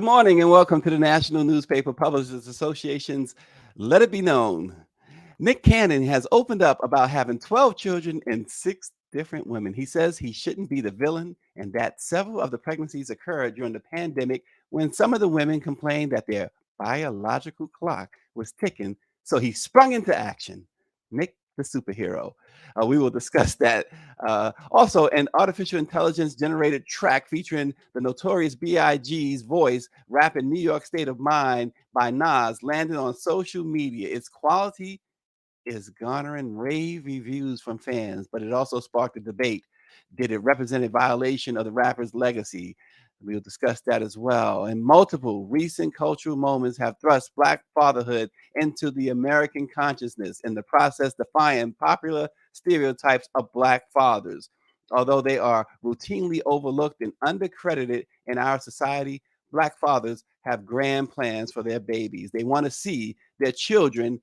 Good morning and welcome to the National Newspaper Publishers Association's Let It Be Known. Nick Cannon has opened up about having 12 children and six different women. He says he shouldn't be the villain and that several of the pregnancies occurred during the pandemic when some of the women complained that their biological clock was ticking. So he sprung into action. Nick the superhero. We will discuss that. Also, an artificial intelligence generated track featuring the notorious B.I.G.'s voice rapping New York State of Mind by Nas landed on social media. Its quality is garnering rave reviews from fans, but it also sparked a debate. Did it represent a violation of the rapper's legacy? We'll discuss that as well. And multiple recent cultural moments have thrust Black fatherhood into the American consciousness, in the process defying popular stereotypes of Black fathers. Although they are routinely overlooked and undercredited in our society, Black fathers have grand plans for their babies. They want to see their children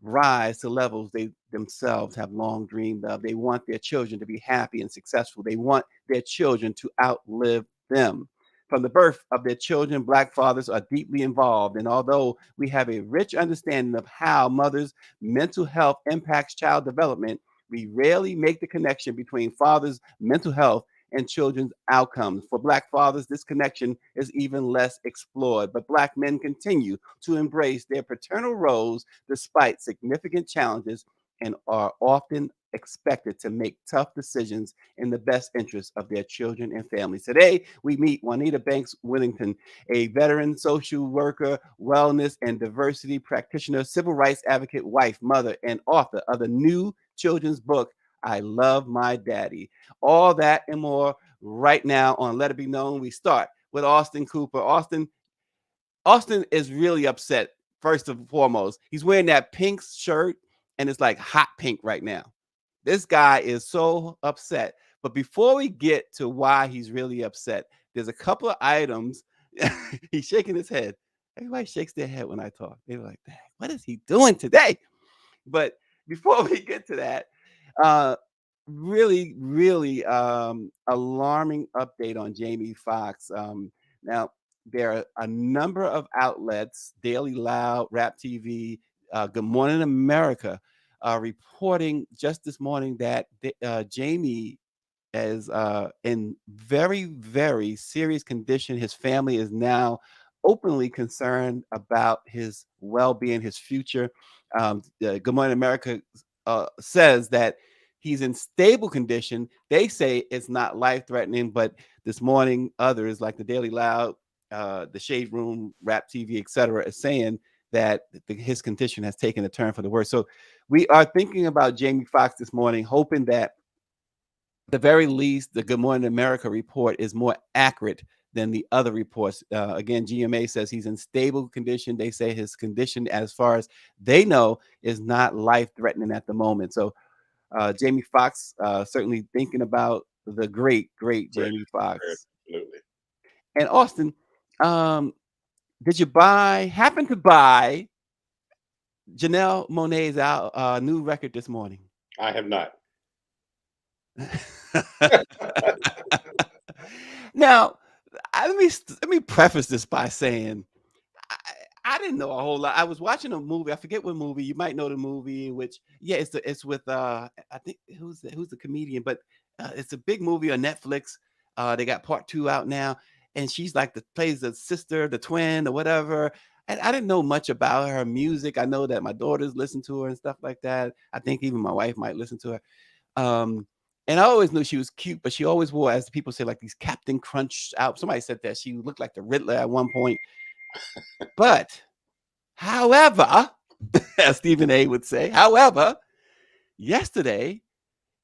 rise to levels they themselves have long dreamed of. They want their children to be happy and successful. They want their children to outlive them. From the birth of their children, Black fathers are deeply involved. And although we have a rich understanding of how mothers' mental health impacts child development, we rarely make the connection between fathers' mental health and children's outcomes. For Black fathers, this connection is even less explored. But Black men continue to embrace their paternal roles despite significant challenges and are often expected to make tough decisions in the best interest of their children and families. Today, we meet Juanita Banks-Whittington, a veteran social worker, wellness and diversity practitioner, civil rights advocate, wife, mother, and author of the new children's book, I Love My Daddy. All that and more right now on Let It Be Known. We start with Austin Cooper. Austin is really upset. First and foremost, he's wearing that pink shirt and it's like hot pink right now. This guy is so upset. But before we get to why he's really upset, there's a couple of items. He's shaking his head. Everybody shakes their head when I talk. They're like, "Dang, what is he doing today?" But before we get to that, uh, really alarming update on Jamie Foxx. Now, there are a number of outlets, Daily Loud, Rap TV, Good Morning America, reporting just this morning that Jamie is in very serious condition. His family is now openly concerned about his well-being, his future. Good Morning America says that he's in stable condition. They say it's not life-threatening, but this morning, others like the Daily Loud, the Shade Room, Rap TV, etc., is saying that his condition has taken a turn for the worse. So we are thinking about Jamie Foxx this morning, hoping that the very least, the Good Morning America report is more accurate than the other reports. Again, GMA says he's in stable condition. They say his condition, as far as they know, is not life threatening at the moment. So, Jamie Foxx, certainly thinking about the great Very, Jamie very, Foxx. absolutely. And Austin, um, did you happen to buy Janelle Monae's new record this morning? I have not. Now, let me preface this by saying I, I didn't know a whole lot. I was watching a movie. I forget what movie. You might know the movie. Which yeah, it's with I think who's the comedian, but it's a big movie on Netflix. They got part two out now, and she's like the plays the sister, the twin, or whatever. And I didn't know much about her music. I know that my daughters listen to her and stuff like that. I think even my wife might listen to her. Um, and I always knew she was cute, but she always wore, as people say, like these Captain Crunch out. Somebody said that she looked like the Riddler at one point. But, however, as Stephen A would say, however, yesterday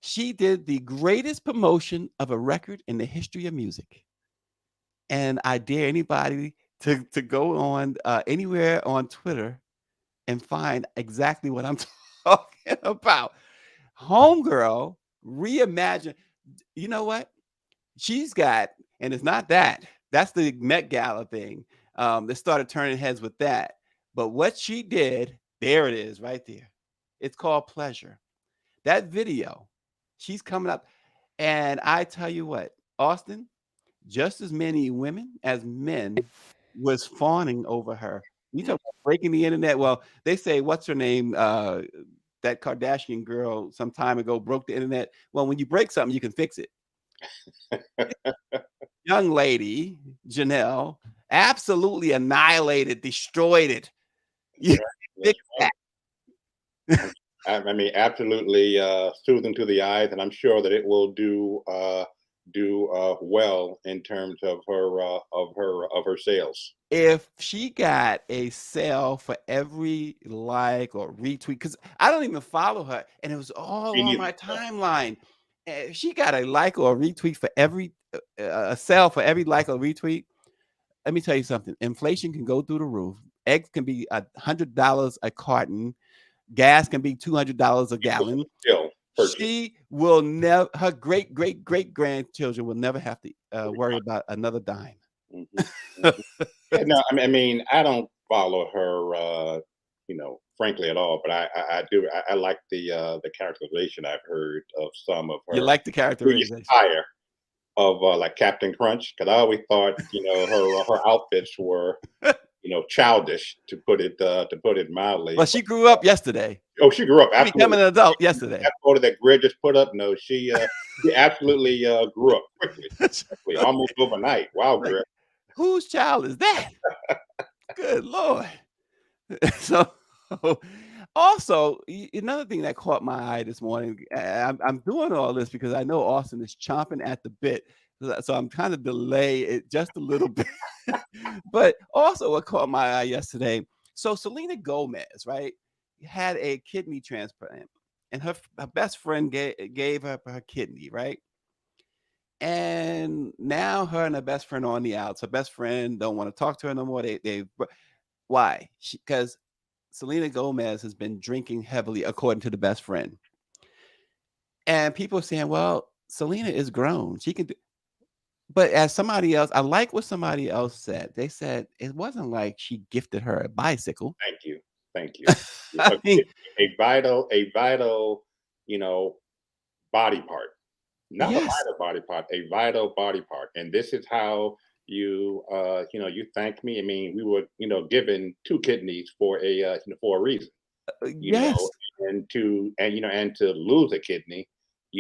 she did the greatest promotion of a record in the history of music. And I dare anybody to go on anywhere on Twitter and find exactly what I'm talking about. Homegirl reimagined. You know what? She's got, and it's not that. That's the Met Gala thing. They started turning heads with that. But what she did, there it is, right there. It's called Pleasure. That video, she's coming up, and I tell you what, Austin, just as many women as men was fawning over her. You talk about breaking the internet. Well, they say, what's her name? That Kardashian girl some time ago broke the internet. Well, when you break something, you can fix it. Young lady, Janelle, absolutely annihilated, destroyed it. That's You right. That's fix right. that. I mean, absolutely soothing to the eyes, and I'm sure that it will do well in terms of her sales. If she got a sale for every like or retweet, because I don't even follow her, and it was all Me on neither. my timeline. If she got a like or a retweet for every a sale for every like or retweet, let me tell you something. Inflation can go through the roof. Eggs can be $100 a carton. Gas can be $200 a People gallon. still purchase. She will never. Her great great great grandchildren will never have to worry about another dime. Hmm. Hmm. Yeah, no, I mean, I don't follow her, frankly at all. But I do. I like the characterization I've heard of some of You her like the previous characterization. attire of like Captain Crunch, because I always thought her outfits were childish, to put it mildly. Well, she grew up yesterday. Oh, she grew up, She became absolutely. an adult yesterday. That photo that Greg just put up, no, she absolutely grew up quickly, almost overnight. Wow, Like, Greg. whose child is that? Good Lord. So, also, another thing that caught my eye this morning, I'm doing all this because I know Austin is chomping at the bit. So I'm trying to delay it just a little bit. But also, what caught my eye yesterday. So, Selena Gomez, right, had a kidney transplant, and her best friend gave her kidney, right? And now her and her best friend are on the outs. Her best friend don't want to talk to her no more. Why? Because Selena Gomez has been drinking heavily, according to the best friend. And people are saying, well, Selena is grown. She can do. But as somebody else, I like what somebody else said. They said it wasn't like she gifted her a bicycle. Thank you, thank you. I mean, A vital, you know, body part, not a yes, vital body part, a vital body part. And this is how you thank me. I mean, we were, given two kidneys for a reason, you know, yes, and to lose a kidney,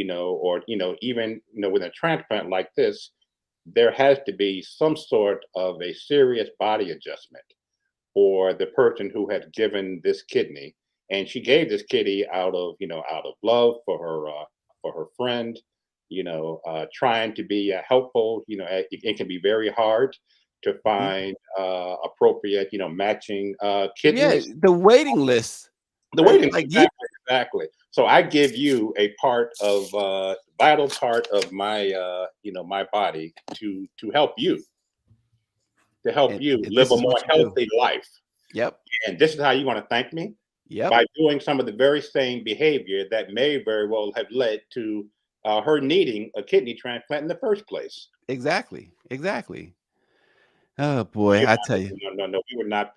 or even with a transplant like this, there has to be some sort of a serious body adjustment for the person who had given this kidney. And she gave this kidney out of love for her friend, trying to be helpful. It can be very hard to mhm. find appropriate, matching Yeah. kidneys. The waiting list, The waiting, like you. exactly. So I give you a vital part of my body to help you And live this a is more what you do. healthy life. Yep, And this is how you want to thank me, yep, by doing some of the very same behavior that may very well have led to her needing a kidney transplant in the first place. exactly, exactly. Oh boy, I tell you. No, no, no. We would not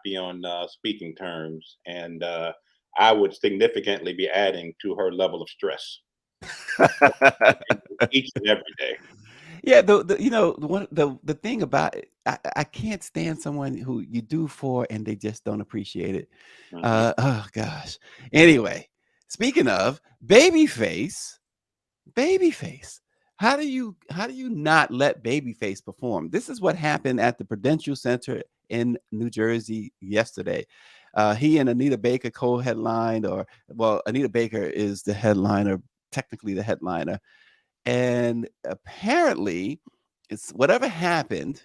be on speaking terms, and I would significantly be adding to her level of stress each and every day. Yeah, the thing about it, I can't stand someone who you do for and they just don't appreciate it. Hmm. Oh gosh. Anyway, speaking of Babyface, how do you not let Babyface perform? This is what happened at the Prudential Center in New Jersey yesterday. He and Anita Baker co-headlined, or well, Anita Baker is the headliner, technically the headliner, and apparently, it's whatever happened,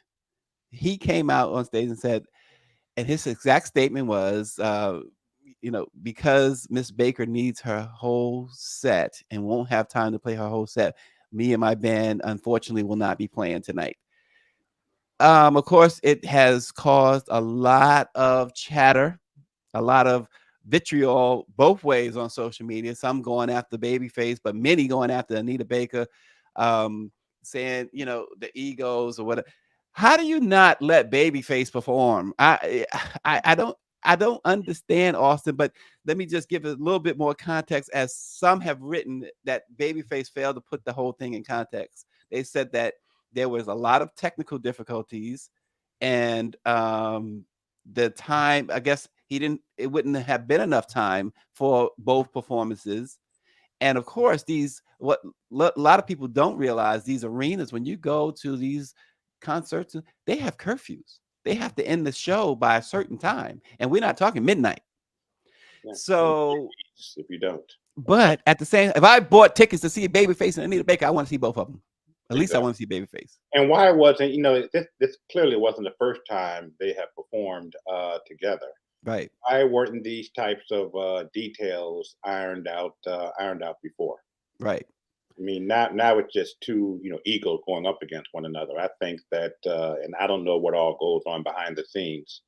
he came out on stage and said, and his exact statement was, because Miss Baker needs her whole set and won't have time to play her whole set, me and my band unfortunately will not be playing tonight. Of course, it has caused a lot of chatter, a lot of vitriol both ways on social media. Some going after Babyface, but many going after Anita Baker, um, saying the egos or whatever. How do you not let Babyface perform? I don't understand, Austin. But let me just give it a little bit more context, as some have written that Babyface failed to put the whole thing in context. They said that there was a lot of technical difficulties and the time, I guess it wouldn't have been enough time for both performances. And of course, a lot of people don't realize, these arenas, when you go to these concerts, they have curfews. They have to end the show by a certain time, and we're not talking midnight. Yeah. And So, if you don't. but at the same, if I bought tickets to see Babyface and Anita Baker, I want to see both of them. At least I Exactly. want to see Babyface. And why wasn't, this clearly wasn't the first time they have performed together. Right, Why weren't these types of details ironed out before? right. I mean, now it's just two, egos going up against one another. I think that, and I don't know what all goes on behind the scenes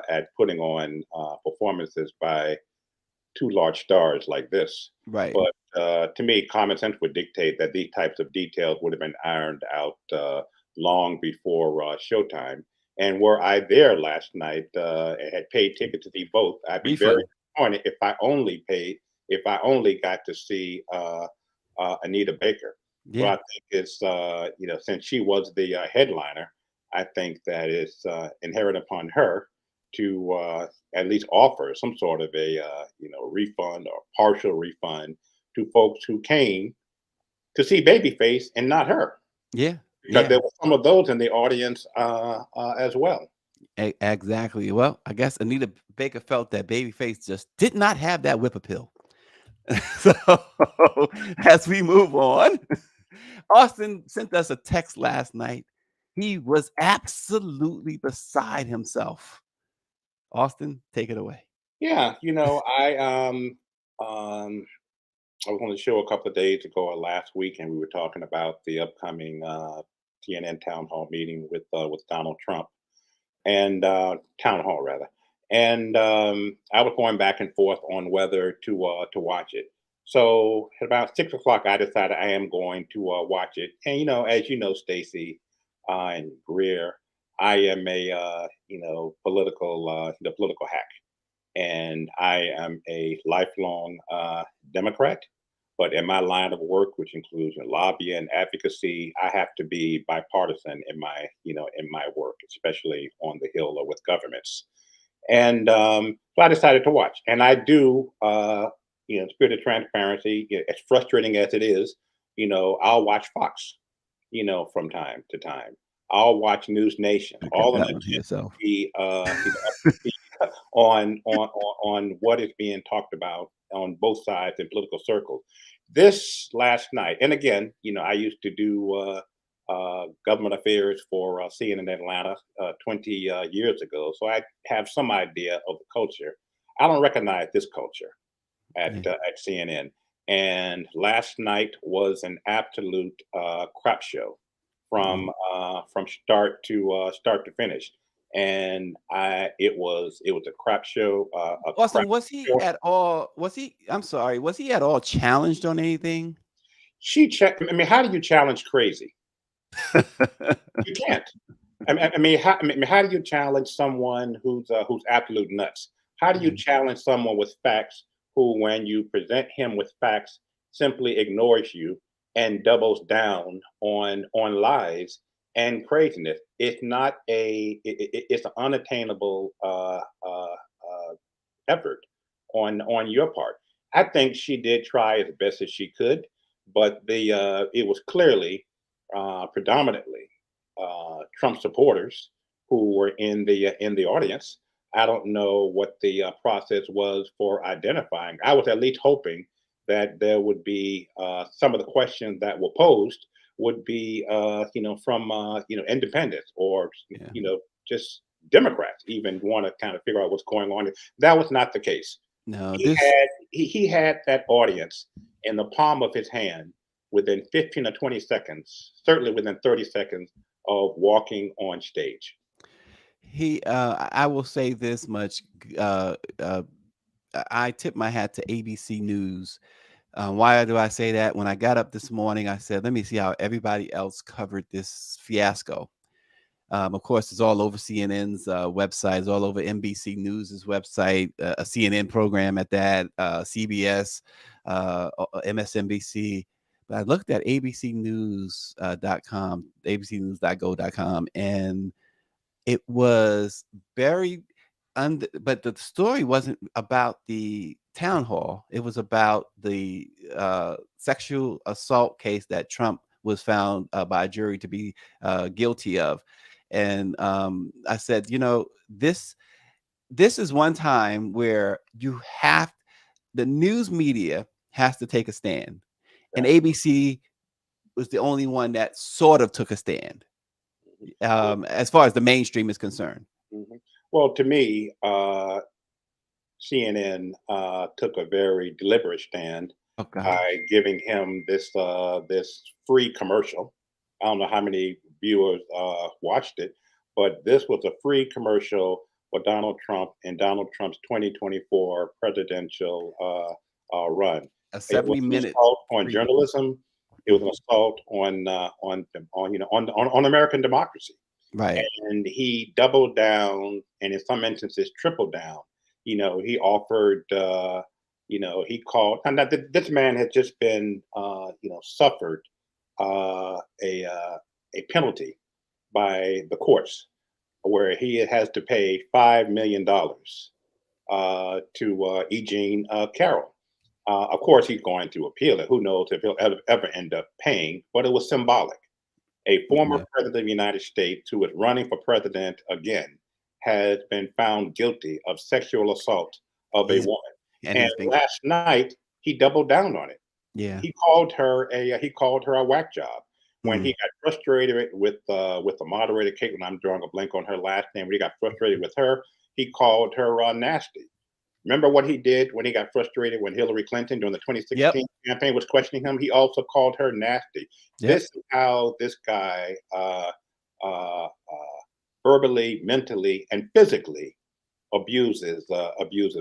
at putting on performances by two large stars like this. Right. But to me, common sense would dictate that these types of details would have been ironed out long before showtime. And were I there last night and had paid tickets to see both, I'd be very Refund. disappointed if I only got to see Anita Baker. So Yeah. I think it's, since she was the headliner, I think that it's inherent upon her to at least offer some sort of a refund or partial refund to folks who came to see Babyface and not her, Yeah. because Yeah. there were some of those in the audience as well. Exactly. Well, I guess Anita Baker felt that Babyface just did not have that whip appeal. So, as we move on, Austin sent us a text last night. He was absolutely beside himself. Austin, take it away. Yeah, um I was on the show a couple of days ago or last week, and we were talking about the upcoming TNN town hall meeting with Donald Trump and town hall rather. And I was going back and forth on whether to watch it. So at about 6 o'clock, I decided I am going to watch it. And as you know, Stacy and Greer, I am a political hack, and I am a lifelong Democrat. But in my line of work, which includes lobbying and advocacy, I have to be bipartisan in my work, especially on the Hill or with governments. And so I decided to watch, and I do, spirit of transparency. As frustrating as it is, I'll watch Fox, from time to time. I'll watch News Nation, I got all in that an one to attempt to yourself. be, up to speed on what is being talked about on both sides in political circles. This last night, and again, I used to do government affairs for CNN in Atlanta 20 years ago, so I have some idea of the culture. I don't recognize this culture Yeah. at CNN. And last night was an absolute crap show Mm. from start to finish. And it was a crap show, a crap. Austin, I'm sorry, was he at all challenged on anything? I mean, how do you challenge crazy? You can't. How do you challenge someone who's absolute nuts? How do you Mhm. challenge someone with facts who, when you present him with facts, simply ignores you and doubles down on lies and craziness? It's not it's an unattainable effort on your part. I think she did try as best as she could, but the it was clearly predominantly Trump supporters who were in the audience. I don't know what the process was for identifying. I was at least hoping that there would be some of the questions that were posed would be from independents or Yeah. just Democrats even want to kind of figure out what's going on. That was not the case. No, He this had he had that audience in the palm of his hand within 15 or 20 seconds, certainly within 30 seconds of walking on stage. I will say this much, I tip my hat to ABC News. Why do I say that? When I got up this morning, I said, let me see how everybody else covered this fiasco. Of course, it's all over CNN's website, it's all over NBC News's website, a CNN program at that, CBS, MSNBC. But I looked at abcnews.com, abcnews.go.com, and it was very but the story wasn't about the town hall. It was about the sexual assault case that Trump was found by a jury to be guilty of. And I said, this is one time where the news media has to take a stand, and Right. ABC was the only one that sort of took a stand, Well, as far as the mainstream is concerned. mhm. Well, to me, CNN took a very deliberate stand Oh by gosh. giving him this free commercial. I don't know how many viewers watched it, but this was a free commercial for Donald Trump and Donald Trump's 2024 presidential run. A It was 70 an minute assault on free. journalism. It was an Mhm. assault on American democracy, Right. and he doubled down, and in some instances tripled down. He offered, he called, and that this man had just been, suffered a penalty by the courts where he has to pay $5 million to Eugene Carroll. Of course, he's going to appeal it. Who knows if he'll ever end up paying? But it was symbolic. A former Yeah. president of the United States who is running for president again has been found guilty of sexual assault of a He's woman. and And he's been last night he doubled down on it. yeah. He called her a whack job when Mm. he got frustrated with the moderator Caitlin. I'm drawing a blank on her last name. When he got frustrated with her, he called her nasty. Remember what he did when he got frustrated when Hillary Clinton during the Yep. 2016 campaign was questioning him? He also called her nasty. Yep. This is how this guy verbally, mentally, and physically abuses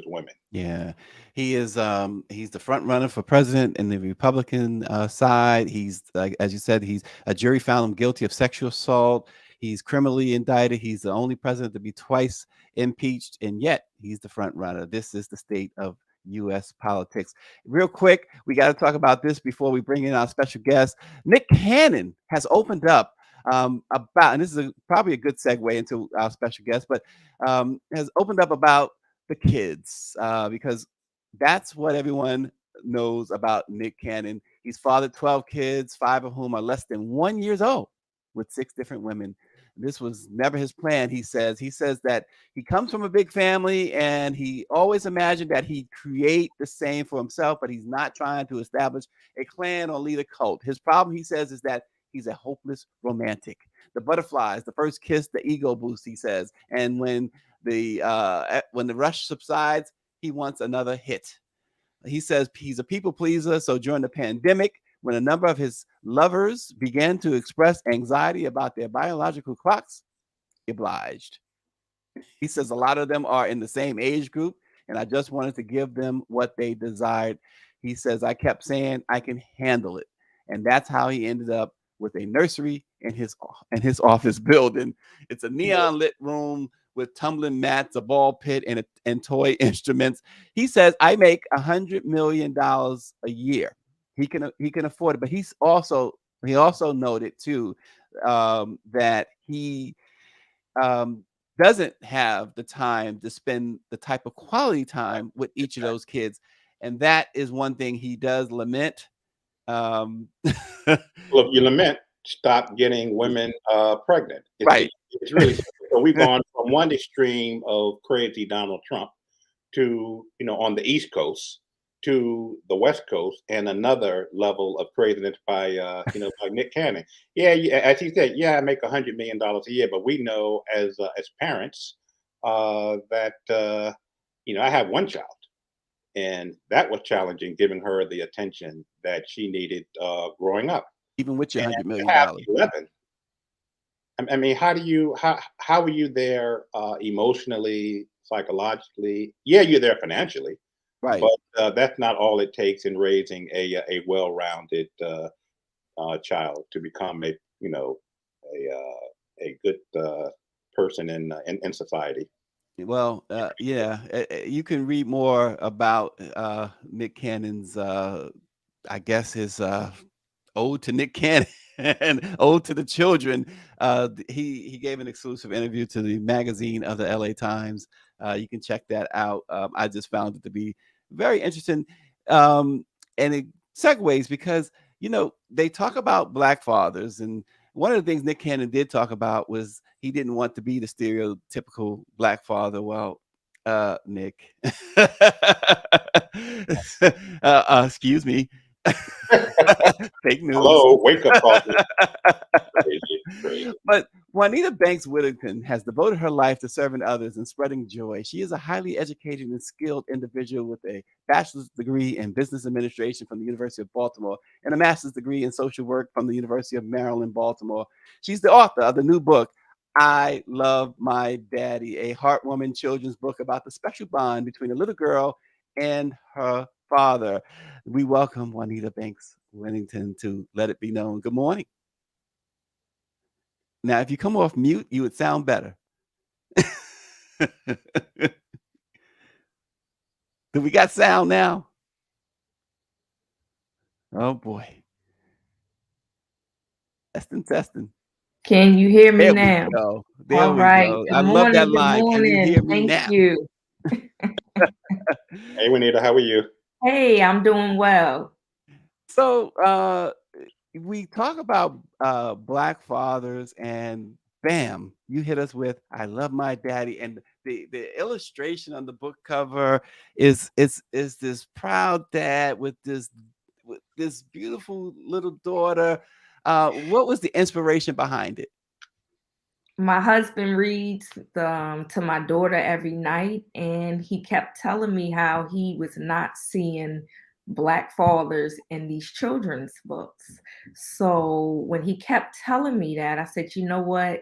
women. Yeah, he's the front runner for president in the Republican side. He's like, as you said, he's a jury found him guilty of sexual assault. He's criminally indicted. He's the only president to be twice impeached, and yet he's the front runner. This is the state of U.S. politics. Real quick, we got to talk about this before we bring in our special guest. Nick Cannon has opened up about, and this is probably a good segue into our special guest, but has opened up about the kids, because that's what everyone knows about Nick Cannon. He's fathered 12 kids, 5 of whom are less than 1 years old, with 6 different women. This was never his plan, he says. He says that he comes from a big family and he always imagined that he'd create the same for himself, but he's not trying to establish a clan or lead a cult. His problem, he says, is that he's a hopeless romantic. The butterflies, the first kiss, the ego boost, he says. And when the rush subsides, he wants another hit. He says he's a people pleaser. So during the pandemic, when a number of his lovers began to express anxiety about their biological clocks, he obliged. He says a lot of them are in the same age group, and I just wanted to give them what they desired. He says, I kept saying I can handle it. And that's how he ended up with a nursery in his office building. It's a neon lit room with tumbling mats, a ball pit, and toy instruments. He says, I make $100 million a year. He can afford it, but he also noted too, that he um, doesn't have the time to spend the type of quality time with each of those kids. And that is one thing he does lament. Um, Well, if you lament, stop getting women pregnant. right. It's really simple. So we've gone from one extreme of crazy Donald Trump to, on the East Coast to the West Coast, and another level of craziness by Nick Cannon. Yeah, yeah, as he said, yeah, I make $100 million a year, but we know as parents that I have one child, and that was challenging, giving her the attention that she needed growing up. Even with your And $100 to million. have 11, I mean, how are you there emotionally, psychologically? Yeah, you're there financially, Right. but that's not all it takes in raising a well-rounded child to become a good person in society. Well, yeah, you can read more about Nick Cannon's, I guess, his ode to Nick Cannon and ode to the children. He gave an exclusive interview to the magazine of the LA Times. You can check that out. I just found it to be very interesting. Um, and it segues because, they talk about black fathers. And one of the things Nick Cannon did talk about was he didn't want to be the stereotypical black father. Well, Nick, excuse me, fake news. Hello, wake up call. Crazy, crazy. But Juanita Banks-Whittington has devoted her life to serving others and spreading joy. She is a highly educated and skilled individual with a bachelor's degree in business administration from the University of Baltimore and a master's degree in social work from the University of Maryland, Baltimore. She's the author of the new book, I Love My Daddy, a heartwarming children's book about the special bond between a little girl and her father. We welcome Juanita Banks-Whittington to Let It Be Known. Good morning. Now, if you come off mute, you would sound better. Do we got sound now? Oh boy. Testing, testing. Can you hear me There we now? go. There All we right. go. Good I love that morning. Good line. Can you hear morning. me Thank now? you. Hey, Juanita, how are you? Hey, I'm doing well. So we talk about black fathers, and bam, you hit us with I Love My Daddy. And the illustration on the book cover is this proud dad with this beautiful little daughter. What was the inspiration behind it? My husband reads to my daughter every night, and he kept telling me how he was not seeing black fathers in these children's books. So when he kept telling me that, I said, you know what?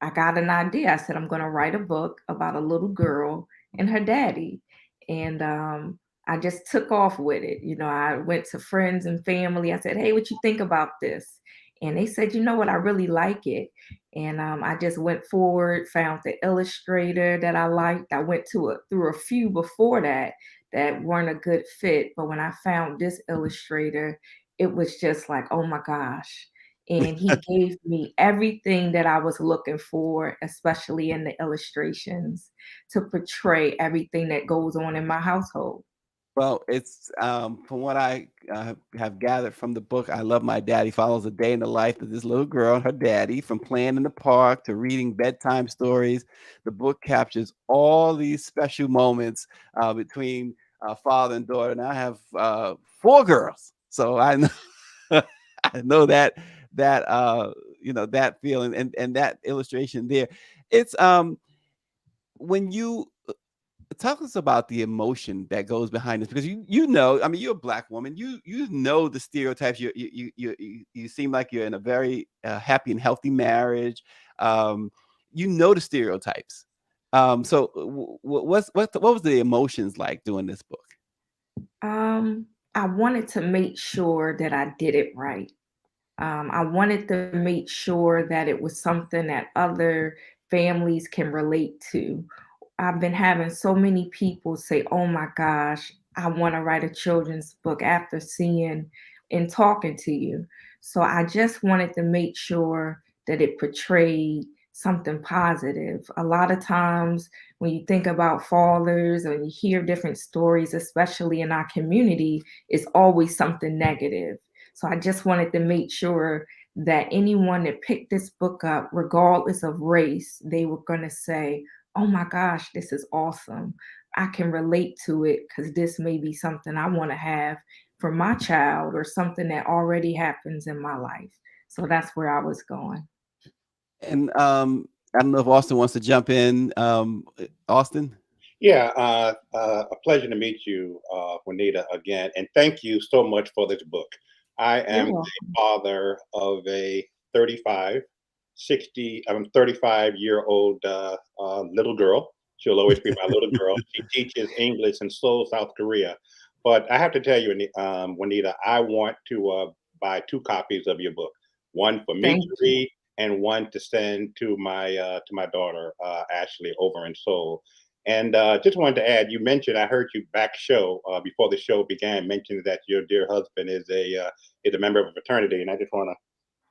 I got an idea. I said, I'm going to write a book about a little girl and her daddy. And I just took off with it. I went to friends and family. I said, hey, what you think about this? And they said, you know what? I really like it. And I just went forward, found the illustrator that I liked. I went through a few before that weren't a good fit. But when I found this illustrator, it was just like, oh my gosh. And he gave me everything that I was looking for, especially in the illustrations, to portray everything that goes on in my household. Well, it's from what I have gathered from the book, I Love My Daddy follows a day in the life of this little girl and her daddy, from playing in the park to reading bedtime stories. The book captures all these special moments between father and daughter. And I have four girls, so I know I know that feeling and that illustration there. It's when you talk us about the emotion that goes behind this, because I mean, you're a black woman, you know the stereotypes. You seem like you're in a very happy and healthy marriage. um you know the stereotypes. So what was the emotions like doing this book? Um, I wanted to make sure that I did it right. I wanted to make sure that it was something that other families can relate to. I've been having so many people say, oh my gosh, I want to write a children's book after seeing and talking to you. So I just wanted to make sure that it portrayed something positive. A lot of times when you think about fathers or you hear different stories, especially in our community, it's always something negative. So I just wanted to make sure that anyone that picked this book up, regardless of race, they were going to say, oh my gosh, this is awesome. I can relate to it because this may be something I want to have for my child or something that already happens in my life. So that's where I was going. And I don't know if Austin wants to jump in. Austin. Yeah, a pleasure to meet you, Juanita, again, and thank you so much for this book. I You're am the welcome. father of a 35, 60, I'm 35-year-old little girl. She'll always be my little girl. She teaches English in Seoul, South Korea. But I have to tell you, Juanita, I want to buy two copies of your book, one for me Thank to you. read and one to send to my daughter, Ashley, over in Seoul. And just wanted to add, you mentioned, I heard you back show before the show began, mentioned that your dear husband is a member of a fraternity, and I just want to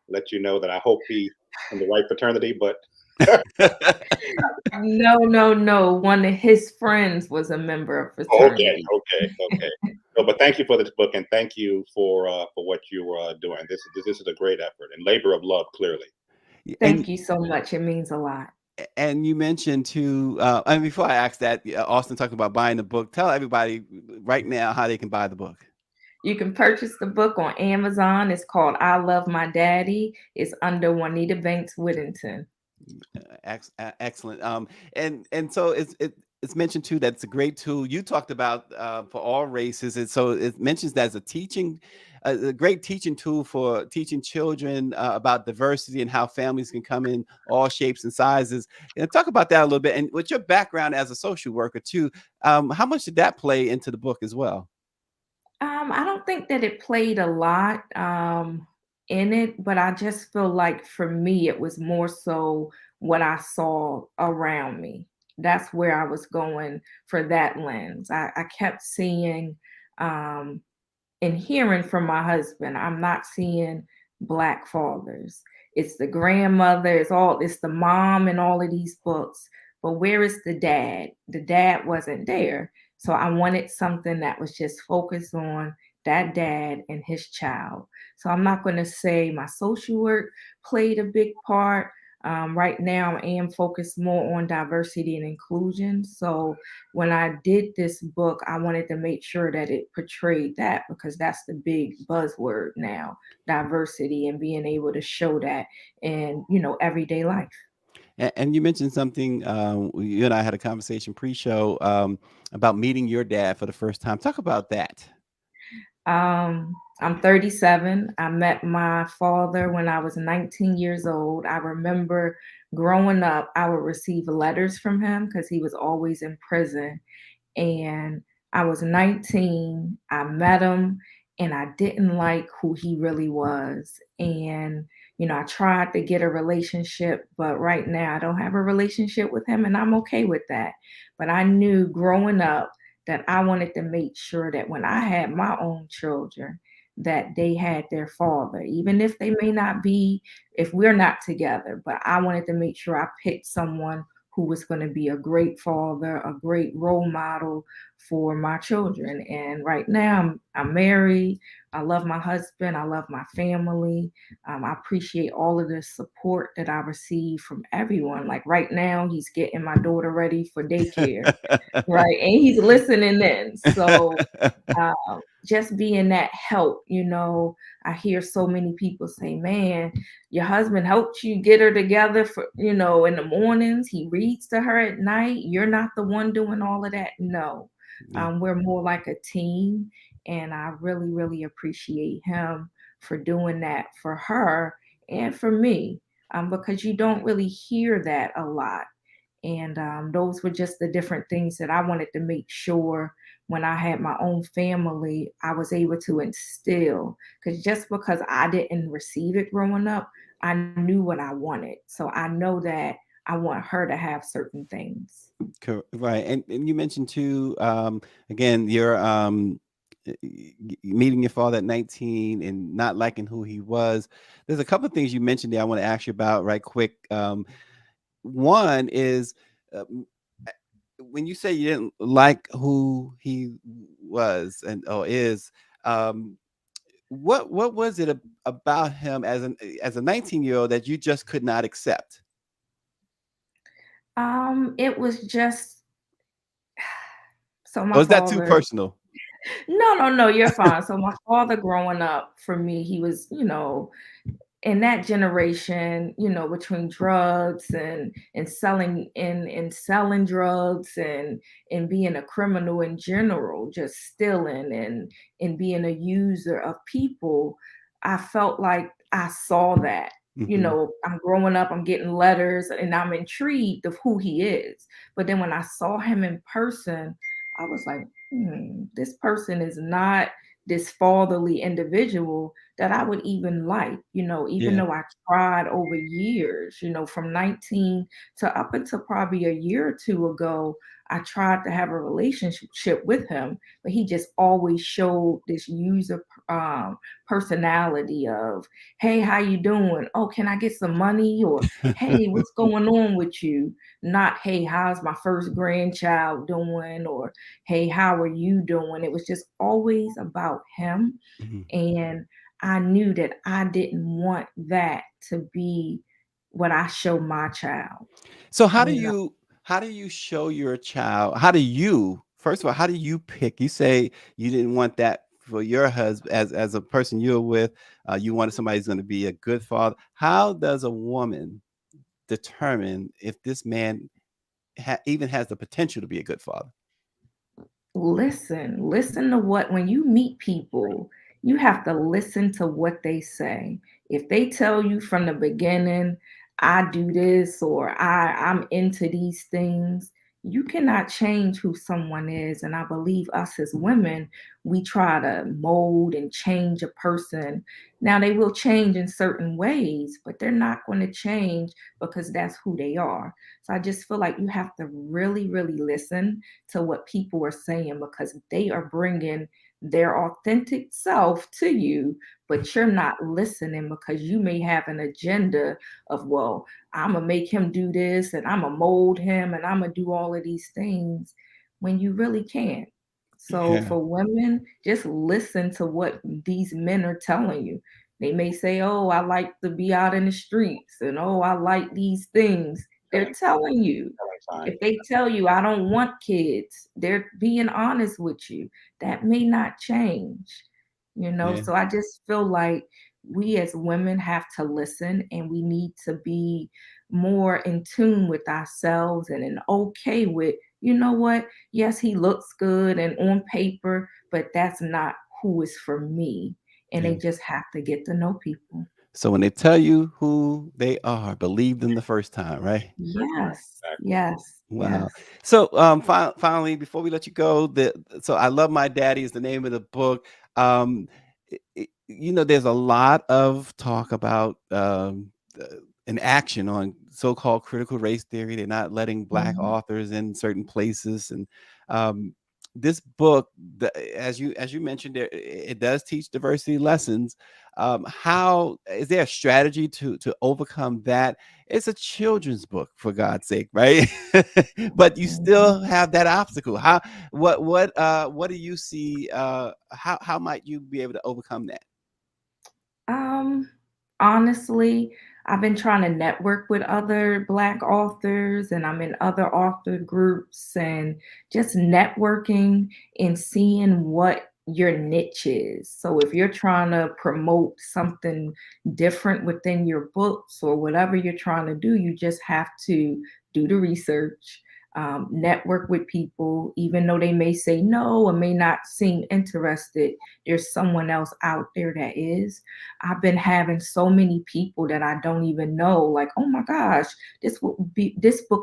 let you know that I hope he's in the right fraternity. But No, no, no. One of his friends was a member of okay, fraternity. okay. No, but thank you for this book, and thank you for what you are doing. This is a great effort and labor of love, clearly. and Thank you so much. It means a lot. and you mentioned too, and before I ask that, Austin talked about buying the book. Tell everybody right now how they can buy the book. You can purchase the book on Amazon. It's called I Love My Daddy. It's under Juanita Banks-Whittington. Excellent. And so it's mentioned too that it's a great tool. You talked about for all races, and so it mentions that as a teaching, a great teaching tool for teaching children about diversity and how families can come in all shapes and sizes. And talk about that a little bit. And with your background as a social worker too, how much did that play into the book as well? I don't think that it played a lot in it, but I just feel like for me, it was more so what I saw around me. That's where I was going for that lens. I kept seeing um, and hearing from my husband, I'm not seeing black fathers. It's the grandmother, it's the mom in all of these books. But where is the dad? The dad wasn't there. So I wanted something that was just focused on that dad and his child. So I'm not going to say my social work played a big part. Right now, I am focused more on diversity and inclusion. So when I did this book, I wanted to make sure that it portrayed that because that's the big buzzword now, diversity and being able to show that in, everyday life. And you mentioned something. You and I had a conversation pre-show about meeting your dad for the first time. Talk about that. I'm 37. I met my father when I was 19 years old. I remember growing up, I would receive letters from him because he was always in prison. And I was 19. I met him and I didn't like who he really was. And, I tried to get a relationship, but right now I don't have a relationship with him and I'm okay with that. But I knew growing up that I wanted to make sure that when I had my own children, that they had their father, even if they may not be, if we're not together, but I wanted to make sure I picked someone who was going to be a great father, a great role model for my children. And right now, I'm married. I love my husband. I love my family. I appreciate all of the support that I receive from everyone. Like right now, he's getting my daughter ready for daycare, right? And he's listening in. So just being that help, I hear so many people say, man, your husband helped you get her together for, in the mornings. He reads to her at night. You're not the one doing all of that. No, Yeah. we're more like a team. And I really, really appreciate him for doing that for her and for me, because you don't really hear that a lot. And those were just the different things that I wanted to make sure when I had my own family, I was able to instill. Because just because I didn't receive it growing up, I knew what I wanted. So I know that I want her to have certain things. Right. And you mentioned too, again, you're meeting your father at 19 and not liking who he was. There's a couple of things you mentioned there I want to ask you about right quick. One is uh, when you say you didn't like who he was and or is, um, what was it about him as a 19-year-old that you just could not accept? It was just so my Or is that too father. personal? No, no, no, you're fine. So my father growing up for me, he was, in that generation, between drugs and selling drugs and being a criminal in general, just stealing and being a user of people, I felt like I saw that. Hmm. I'm growing up, I'm getting letters, and I'm intrigued of who he is. But then when I saw him in person, I was like, this person is not this fatherly individual that I would even like, even Yeah. though I tried over years, from 19 to up until probably a year or two ago, I tried to have a relationship with him, but he just always showed this user personality of, hey, how you doing? Oh, can I get some money? Or hey, what's going on with you? Not, hey, how's my first grandchild doing? Or hey, how are you doing? It was just always about him. Mhm. And I knew that I didn't want that to be what I show my child. So You know, how do you show your child? How do you first of all, how do you pick? You say you didn't want that for your husband as a person you're with. You wanted somebody who's going to be a good father. How does a woman determine if this man even has the potential to be a good father? listen to what, when you meet people, you have to listen to what they say. If they tell you from the beginning, I do this, or I'm into these things, you cannot change who someone is. And I believe us as women, we try to mold and change a person. Now they will change in certain ways, but they're not going to change because that's who they are. So I just feel like you have to really, really listen to what people are saying, because they are bringing their authentic self to you, but you're not listening because you may have an agenda of, well, I'm going to make him do this and I'm going to mold him and I'm going to do all of these things when you really can't. So Yeah. for women, just listen to what these men are telling you. They may say, oh, I like to be out in the streets, and oh, I like these things. They're telling telling you. telling sign. If they tell you, I don't want kids, they're being honest with you. That may not change. Yeah. So I just feel like we as women have to listen, and we need to be more in tune with ourselves and okay with, you know what? Yes, he looks good and on paper, but that's not who is for me. And Yeah. they just have to get to know people. So when they tell you who they are, believe them the first time, right? First time. Yes, Exactly. yes, Wow. yes. So, finally, before we let you go, so I love my daddy is the name of the book. There's a lot of talk about an action on so-called critical race theory. They're not letting black Mhm. authors in certain places, and um, this book, as you mentioned, it does teach diversity lessons. How is there a strategy to overcome that? It's a children's book, for God's sake, right? But you Mhm. still have that obstacle. What do you see? How might you be able to overcome that? Um, Honestly, I've been trying to network with other Black authors, and I'm in other author groups, and just networking and seeing what your niche is. So if you're trying to promote something different within your books or whatever you're trying to do, you just have to do the research. Network with people, even though they may say no or may not seem interested, there's someone else out there that is. I've been having so many people that I don't even know, like, oh my gosh, this book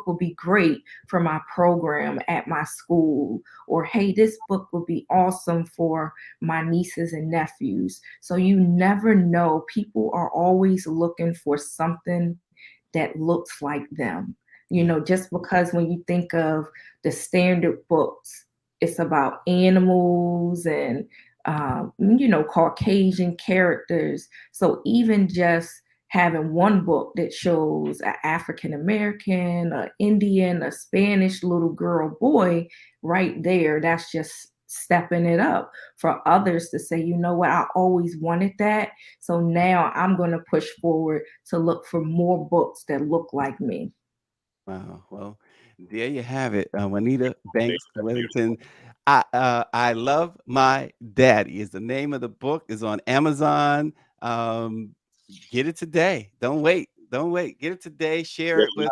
will be great for my program at my school, or hey, this book will be awesome for my nieces and nephews. So you never know. People are always looking for something that looks like them. Yeah. Just because when you think of the standard books, it's about animals and Caucasian characters. So even just having one book that shows an African American, a Indian, a Spanish little girl, boy, right there, that's just stepping it up for others to say, you know what, I always wanted that. So now I'm going to push forward to look for more books that look like me. Wow. Well, there you have it. Juanita Big, that's beautiful. Banks-Whittington. I love my daddy is the name of the book. Is on Amazon. Um, get it today. Don't wait. Don't wait. Get it today. Share Yes, it with.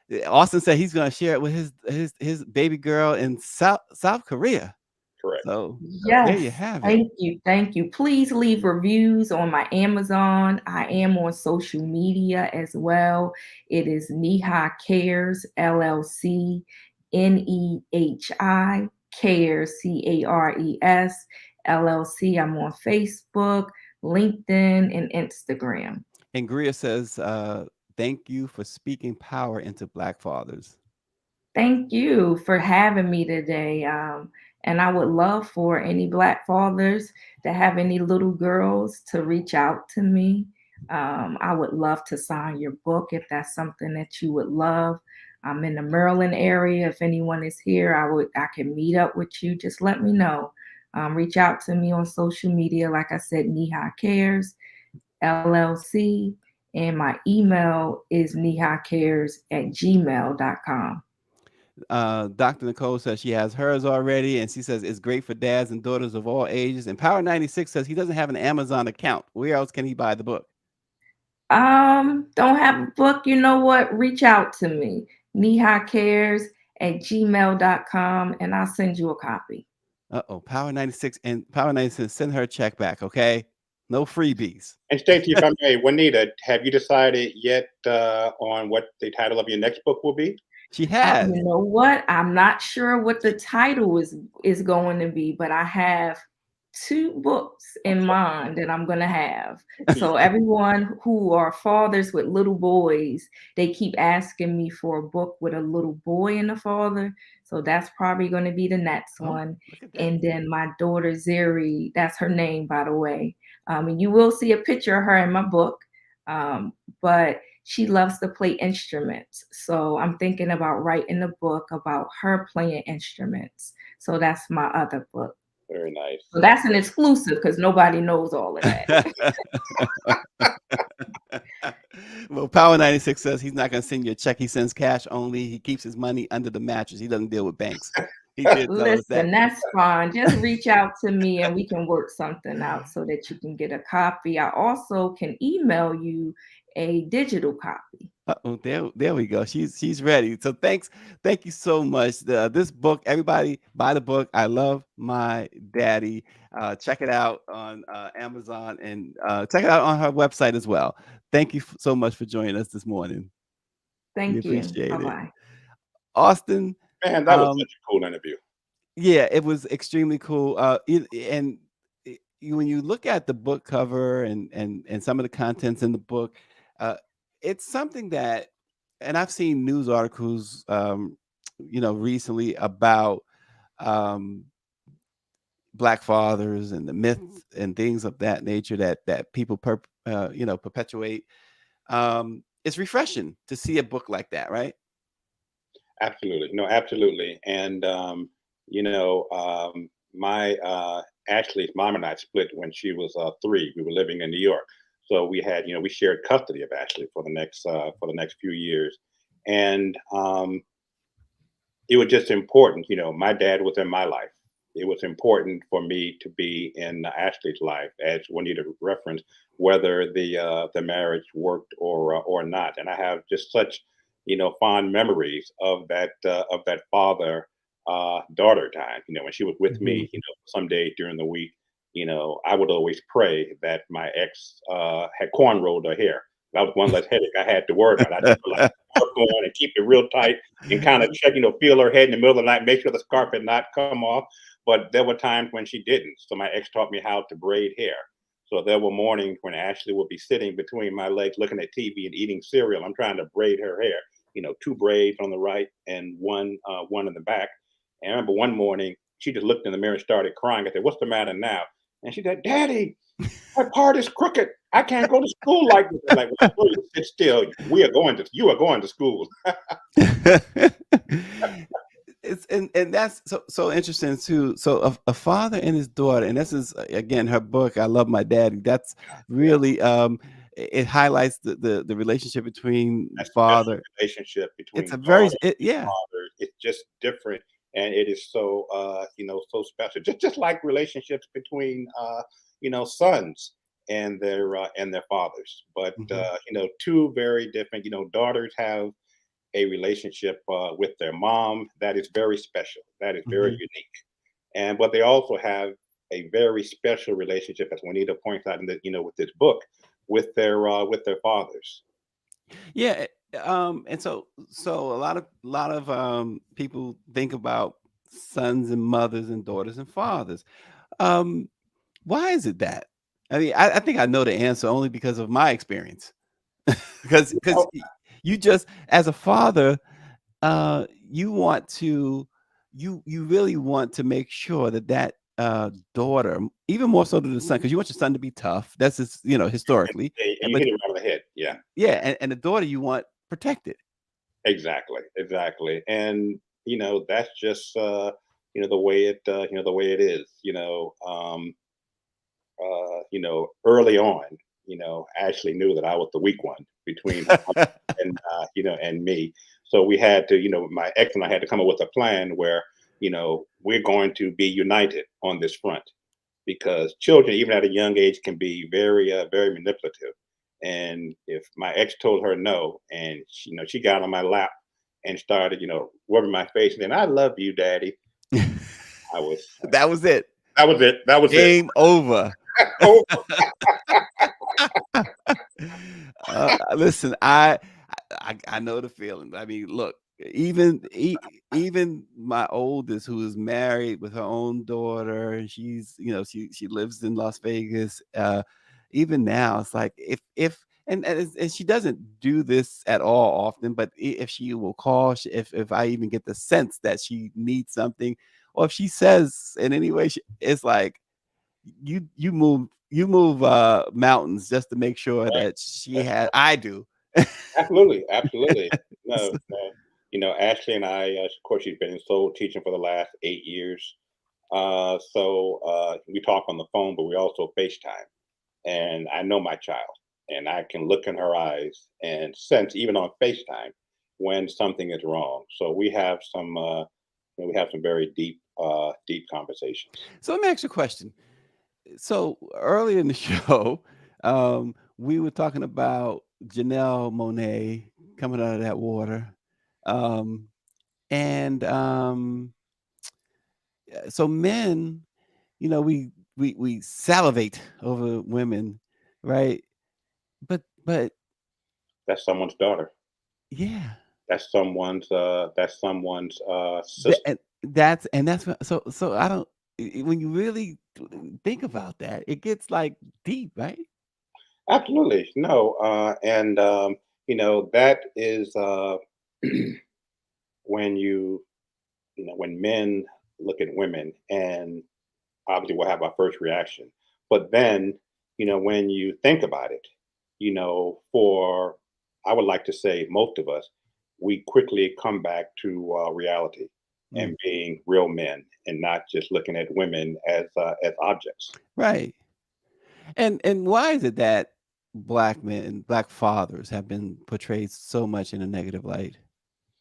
nine. Austin said he's going to share it with his baby girl in South Korea. Correct. So there you Yes, have it. thank you, thank you. Please leave reviews on my Amazon. I am on social media as well. It is Neha Cares LLC, Nehi Cares CARES LLC. I'm on Facebook. LinkedIn, and Instagram. And Greer says, thank you for speaking power into Black fathers. Thank you for having me today. And I would love for any Black fathers that have any little girls to reach out to me. I would love to sign your book if that's something that you would love. I'm in the Maryland area. If anyone is here, I can meet up with you. Just let me know. Reach out to me on social media. Like I said, Neha Cares LLC, and my email is nehacares@gmail.com. Dr. Nicole says she has hers already, and she says it's great for dads and daughters of all ages. And Power 96 says he doesn't have an Amazon account. Where else can he buy the book? Don't have a book. You know what? Reach out to me, nehacares@gmail.com, and I'll send you a copy. Power 96 and Power 96, send her a check back, okay? No freebies. And Stacey, if I may, Juanita, have you decided yet on what the title of your next book will be? She has. You know what? I'm not sure what the title is going to be, but I have two books in mind that I'm going to have. So everyone who are fathers with little boys, they keep asking me for a book with a little boy and a father. So that's probably going to be the next one. Look at that. And then my daughter Ziri, that's her name, by the way. And you will see a picture of her in my book. But she loves to play instruments. So I'm thinking about writing a book about her playing instruments. So that's my other book. Very nice. So that's an exclusive because nobody knows all of that. Well, Power 96 says he's not going to send you a check. He sends cash only. He keeps his money under the mattress. He doesn't deal with banks. He did tell us that. Listen, that's fine. Just reach out to me and we can work something out so that you can get a copy. I also can email you a digital copy. There we go. She's ready. So thank you so much. This book, everybody buy the book. I Love My Daddy. Check it out on Amazon and check it out on her website as well. Thank you so much for joining us this morning. We Thank you. appreciate it. Bye-bye. Austin, Man, that was such a cool interview. yeah, it was extremely cool. When you look at the book cover and some of the contents in the book, it's something that, and I've seen news articles, recently about Black fathers and the myths and things of that nature that people perpetuate. It's refreshing to see a book like that, right? Absolutely. No, absolutely. And, my Ashley's mom and I split when she was 3. We were living in New York. So we had, we shared custody of Ashley for the next few years. And it was just important, my dad was in my life. It was important for me to be in Ashley's life, as Juanita referenced, whether the marriage worked or not. And I have just such fond memories of that father daughter time. When she was with me, some days during the week, I would always pray that my ex had cornrowed her hair. That was one less headache I had to worry about. I just like scarf on and keep it real tight and kind of check, feel her head in the middle of the night, make sure the scarf had not come off. But there were times when she didn't. So my ex taught me how to braid hair. So there were mornings when Ashley would be sitting between my legs looking at TV and eating cereal. I'm trying to braid her hair, 2 braids on the right and one in the back. And I remember one morning, she just looked in the mirror and started crying. I said, "What's the matter now?" And she said, "Daddy, my part is crooked. I can't go to school like this." I'm like, "Well, please sit still. You are going to school." It's and that's so interesting too. So a father and his daughter, and this is again her book, I Love My Daddy. That's really it highlights the relationship between That's father. relationship between It's a very and father. It's just different, and it is so so special. Just like relationships between sons and their fathers. But two very different. Daughters have a relationship with their mom that is very special. That is very unique. But they also have a very special relationship, as Juanita points out in with this book, with their fathers. Yeah. And so a lot of people think about sons and mothers and daughters and fathers. Why is it that? I mean, I think I know the answer only because of my experience. Because Oh, you just as a father, you want to you really want to make sure that daughter, even more so than the son, because you want your son to be tough. That's just, historically. and you But hit it right on the head. Yeah, yeah, and the daughter you want protected. exactly, exactly. And that's just the way the way it is. Early on, Ashley knew that I was the weak one between her mother and and me. So we had to, my ex and I had to come up with a plan where, we're going to be united on this front because children, even at a young age, can be very manipulative. And if my ex told her no, and she got on my lap and started, rubbing my face, and then I love you, daddy. I was That was it. that was it. That was it. Game over. Oh, Listen, I know the feeling. I mean, look, even my oldest, who is married with her own daughter, and she lives in Las Vegas. Even now, it's like if and she doesn't do this at all often, but if she will call, if I even get the sense that she needs something, or if she says in any way, it's like you move mountains just to make sure right. that she had I do. Absolutely, absolutely. No, So no. Ashley and I, of course, she's been in soul teaching for the last 8 years. So we talk on the phone, but we also FaceTime. And I know my child, and I can look in her eyes and sense, even on FaceTime, when something is wrong. So we have some very deep conversations. let me ask you a question. So earlier in the show, we were talking about Janelle Monet coming out of that water. Um, and so men, we salivate over women, right? But That's someone's daughter. yeah. That's someone's Th sister. and that's what so I don't when you really think about that, it gets, like, deep, right? Absolutely. No, and that is when when men look at women, and obviously we'll have our first reaction. But then, when you think about it, for I would like to say most of us, we quickly come back to reality Mm, and being real men, and not just looking at women as objects. right. And why is it that black men, black fathers have been portrayed so much in a negative light,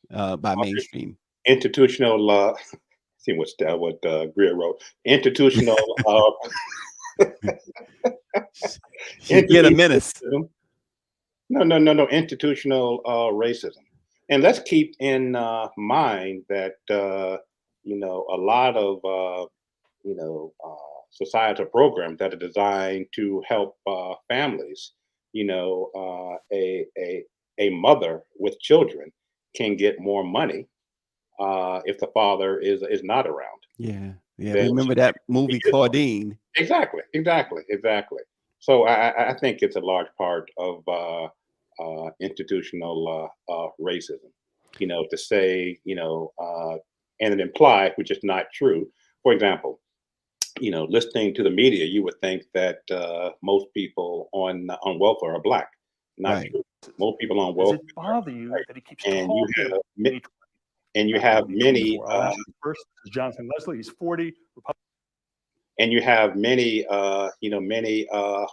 by mainstream? Institutional, see what Greer wrote. Institutional, She's being a institutional menace. racism. No, institutional racism. And let's keep in mind that a lot of societal programs that are designed to help families. A mother with children can get more money if the father is not around. Yeah, yeah, Then remember that she movie gets more. Claudine? Exactly. So I think it's a large part of institutional racism. To say and it imply, which is not true. For example, listening to the media, you would think that most people on welfare are black. Not Right. true. Most people on Does welfare it are bother you white, that he keeps and you talking have ma- 2020, and you not have many 2024? I'll ask you first. This is Jonathan Leslie. He's 40. many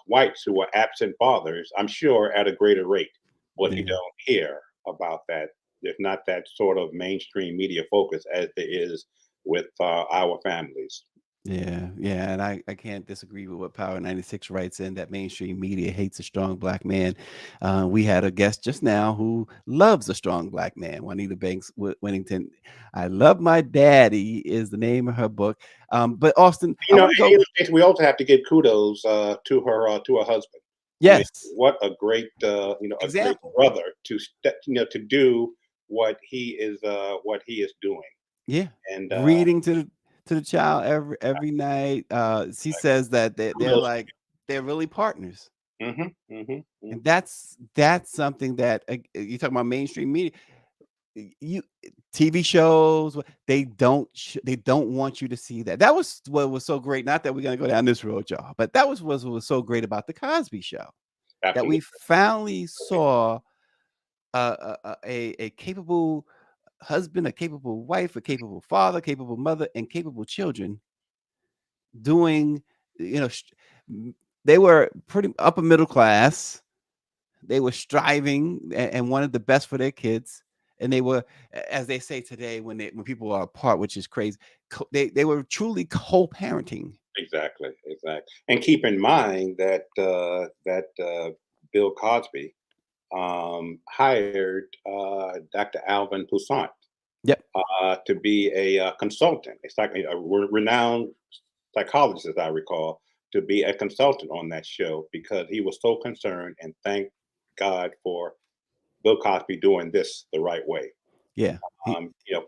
whites who are absent fathers. I'm sure at a greater rate, but you Yeah. don't hear about that. There's not that sort of mainstream media focus as there is with our families. Yeah, yeah, and I can't disagree with what Power 96 writes in that mainstream media hates a strong black man. We had a guest just now who loves a strong black man, Juanita Banks-Whittington. I Love My Daddy is the name of her book. But Austin, I want to And, go. we also have to give kudos to her husband. I mean, Yes, what a great example. brother to do what he is doing. Yeah, And reading to the child every night. She says that they're kudos. like they're really partners. Mm-hmm. And that's something that you talk about mainstream media. You TV shows, they don't want you to see that. That was what was so great. Not that we're gonna go down this road, y'all, but that was what was so great about the Cosby Show. That Absolutely. we finally saw a capable husband, a capable wife, a capable father, capable mother, and capable children doing, you know, they were pretty upper middle class. They were striving and wanted the best for their kids. And they were, as they say today, when people are apart, which is crazy, they were truly co-parenting. Exactly. And keep in mind that Bill Cosby hired Dr. Alvin Toussaint Yep. to be a consultant. It's like a renowned psychologist, as I recall, to be a consultant on that show because he was so concerned. And thank God for Bill Cosby doing this the right way. Yeah.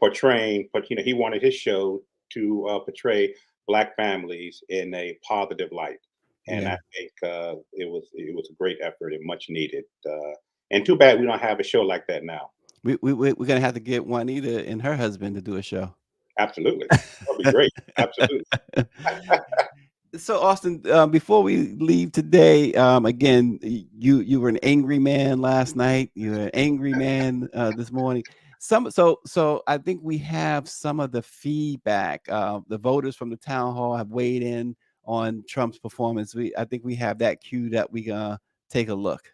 Portraying, but he wanted his show to portray Black families in a positive light, and Yeah. I think it was a great effort and much needed. And too bad we don't have a show like that now. We're gonna have to get Juanita and her husband to do a show. Absolutely, that'd be great. Absolutely. So Austin, before we leave today, again, you were an angry man last night. You're an angry man this morning. So I think we have some of the feedback. The voters from the town hall have weighed in on Trump's performance. I think we have that queued up. We gonna take a look.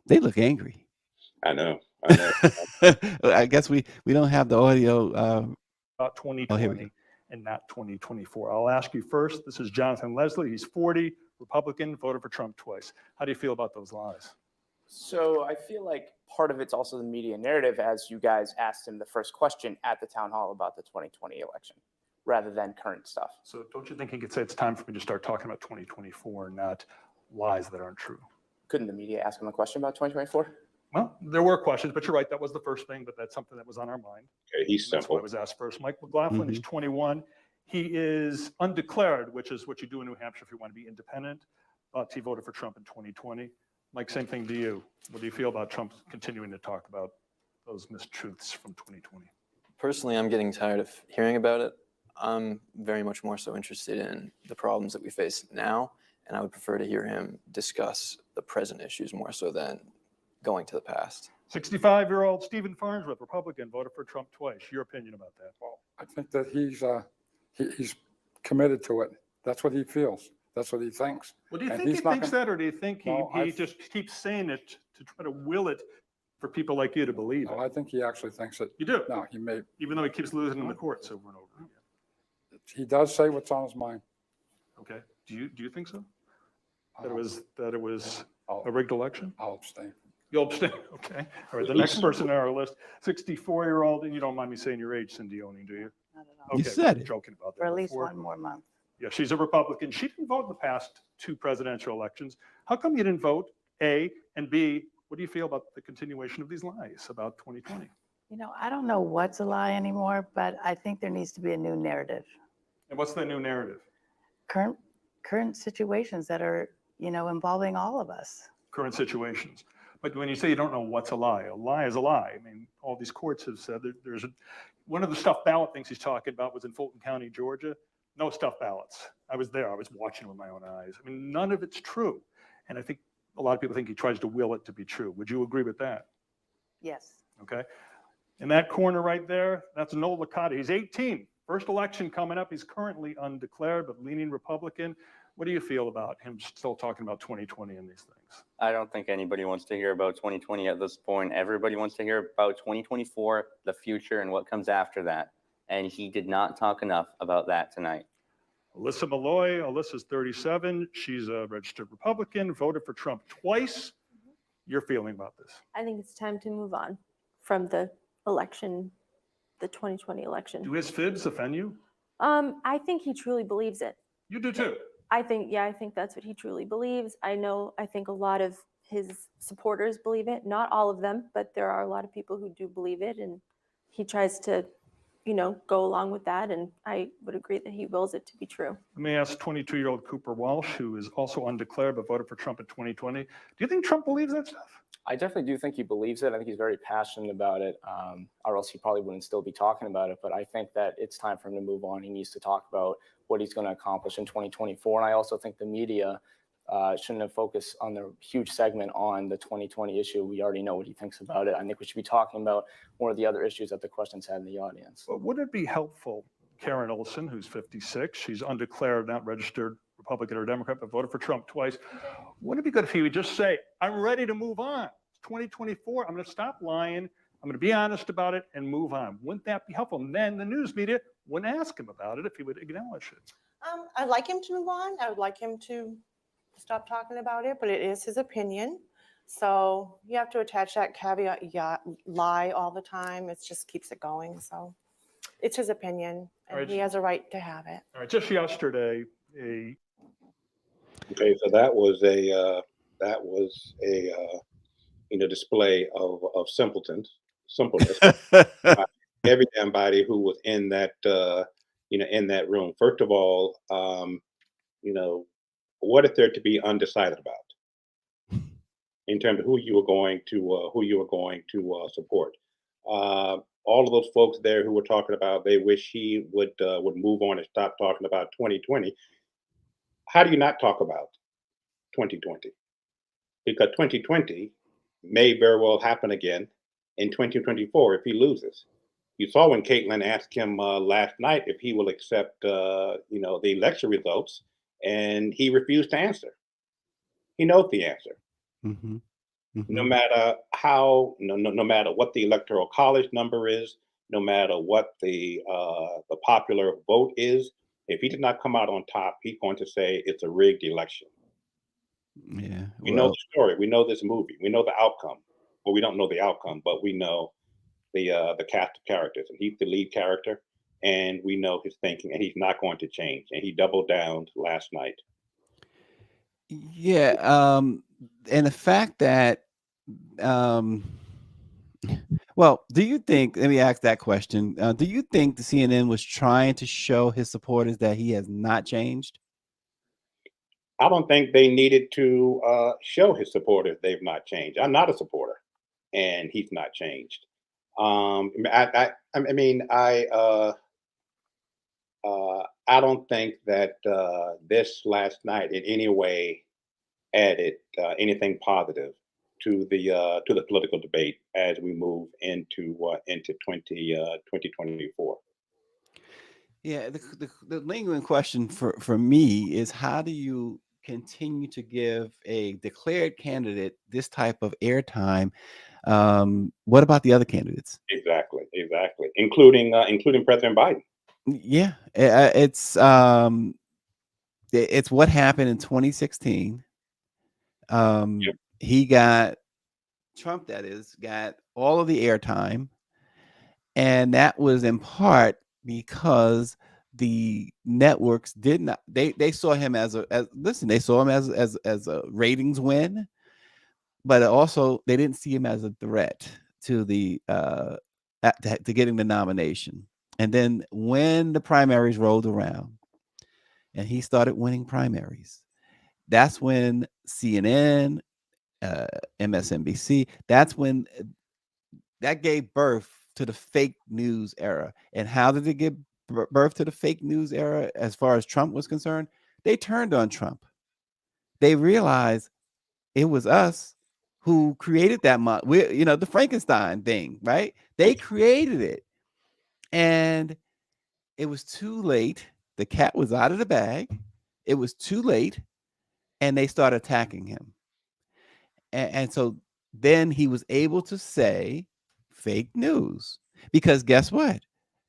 They look angry. I know. I guess we don't have the audio. About 2020 and not 2024. I'll ask you first. This is Jonathan Leslie. He's 40, Republican, voted for Trump twice. How do you feel about those lies? So I feel like part of it's also the media narrative, as you guys asked him the first question at the town hall about the 2020 election, rather than current stuff. So don't you think he could say it's time for me to start talking about 2024, not lies that aren't true? Couldn't the media ask him a question about 2024? Well, there were questions, but you're right. That was the first thing, but that's something that was on our mind. Okay, he's That's why simple. I was asked first. Mike McLaughlin, he's 21. He is undeclared, which is what you do in New Hampshire if you want to be independent. But he voted for Trump in 2020. Mike, same thing to you. What do you feel about Trump continuing to talk about those mistruths from 2020? Personally, I'm getting tired of hearing about it. I'm very much more so interested in the problems that we face now, and I would prefer to hear him discuss the present issues more so than going to the past. 65-year-old Stephen Farnsworth, Republican, voted for Trump twice. Your opinion about that? Well, I think that he's committed to it. That's what he feels. That's what he thinks. Well, do you And think he he's not thinks that, or do you think No, he just keeps saying it to try to will it for people like you to believe No, it? I think he actually thinks it. You do? No, he may. Even though he keeps losing in the courts over and over again. He does say what's on his mind. Okay. Do you think so? That it was a rigged election? I'll abstain. You'll abstain. Okay. All right. The next person on our list, 64-year-old, and you don't mind me saying your age, Cindy Owning, do you? Not at all. You said it. Joking about that. For at least before. one more month. Yeah, she's a Republican. She didn't vote in the past two presidential elections. How come you didn't vote? A, and B, what do you feel about the continuation of these lies about 2020? You know, I don't know what's a lie anymore, but I think there needs to be a new narrative. And what's the new narrative? Current situations that are, involving all of us. Current situations. But when you say you don't know what's a lie is a lie. I mean, all these courts have said that one of the stuffed ballot things he's talking about was in Fulton County, Georgia. No stuffed ballots. I was there. I was watching with my own eyes. I mean, none of it's true. And I think a lot of people think he tries to will it to be true. Would you agree with that? Yes. Okay. In that corner right there, that's Noel Licata. He's 18. First election coming up. He's currently undeclared, but leaning Republican. What do you feel about him still talking about 2020 and these things? I don't think anybody wants to hear about 2020 at this point. Everybody wants to hear about 2024, the future, and what comes after that. And he did not talk enough about that tonight. Alyssa Malloy. Alyssa's 37. She's a registered Republican, voted for Trump twice. Your feeling about this? I think it's time to move on from the election, the 2020 election. Do his fibs offend you? I think he truly believes it. You do too. I think that's what he truly believes. I think a lot of his supporters believe it. Not all of them, but there are a lot of people who do believe it, and he tries to, go along with that. And I would agree that he wills it to be true. Let me ask 22-year-old Cooper Walsh, who is also undeclared but voted for Trump in 2020. Do you think Trump believes that stuff? I definitely do think he believes it. I think he's very passionate about it, or else he probably wouldn't still be talking about it. But I think that it's time for him to move on. He needs to talk about what he's going to accomplish in 2024. And I also think the media shouldn't have focused on the huge segment on the 2020 issue. We already know what he thinks about it. I think we should be talking about more of the other issues that the questions had in the audience. But would it be helpful, Karen Olson, who's 56, she's undeclared, not registered Republican or Democrat, but voted for Trump twice. Wouldn't it be good if he would just say, I'm ready to move on. It's 2024. I'm going to stop lying. I'm going to be honest about it and move on. Wouldn't that be helpful? And then the news media wouldn't ask him about it if he would acknowledge it. I'd like him to move on. I would like him to stop talking about it, but it is his opinion. So you have to attach that caveat, lie all the time. It just keeps it going. So it's his opinion, and Right. he has a right to have it. All right, just yesterday, Okay, so that was a display of simpleness. Every damn body who was in that in that room. First of all, what is there to be undecided about in terms of who you were going to support? All of those folks there who were talking about they wish he would move on and stop talking about 2020. How do you not talk about 2020? Because 2020 may very well happen again in 2024 if he loses. You saw when Caitlin asked him last night if he will accept the election results, and he refused to answer. He knows the answer. Mm-hmm. Mm-hmm. No matter how, no matter what the electoral college number is, no matter what the popular vote is, if he did not come out on top, he's going to say it's a rigged election. Yeah, We know the story. We know this movie. We know the outcome. Well, we don't know the outcome, but we know the cast of characters, and he's the lead character, and we know his thinking, and he's not going to change. And he doubled down last night. Yeah, and the fact that, well, do you think? Let me ask that question. Do you think the CNN was trying to show his supporters that he has not changed? I don't think they needed to show his supporters they've not changed. I'm not a supporter, and he's not changed. I don't think that this last night in any way added anything positive to the political debate as we move into 2024. Yeah, the lingering question for me is, how do you continue to give a declared candidate this type of airtime? What about the other candidates? Exactly, including President Biden. Yeah, it's what happened in 2016. Yep. He got Trump, that is, got all of the airtime, and that was in part because the networks did not. They saw him as they saw him as a ratings win, but also they didn't see him as a threat to the to getting the nomination. And then when the primaries rolled around and he started winning primaries, that's when CNN, MSNBC, that's when that gave birth to the fake news era. And how did it give birth to the fake news era as far as Trump was concerned? They turned on Trump. They realized it was us who created that the Frankenstein thing, right? They created it. And it was too late. The cat was out of the bag. It was too late. And they started attacking him. And so then he was able to say fake news. Because guess what?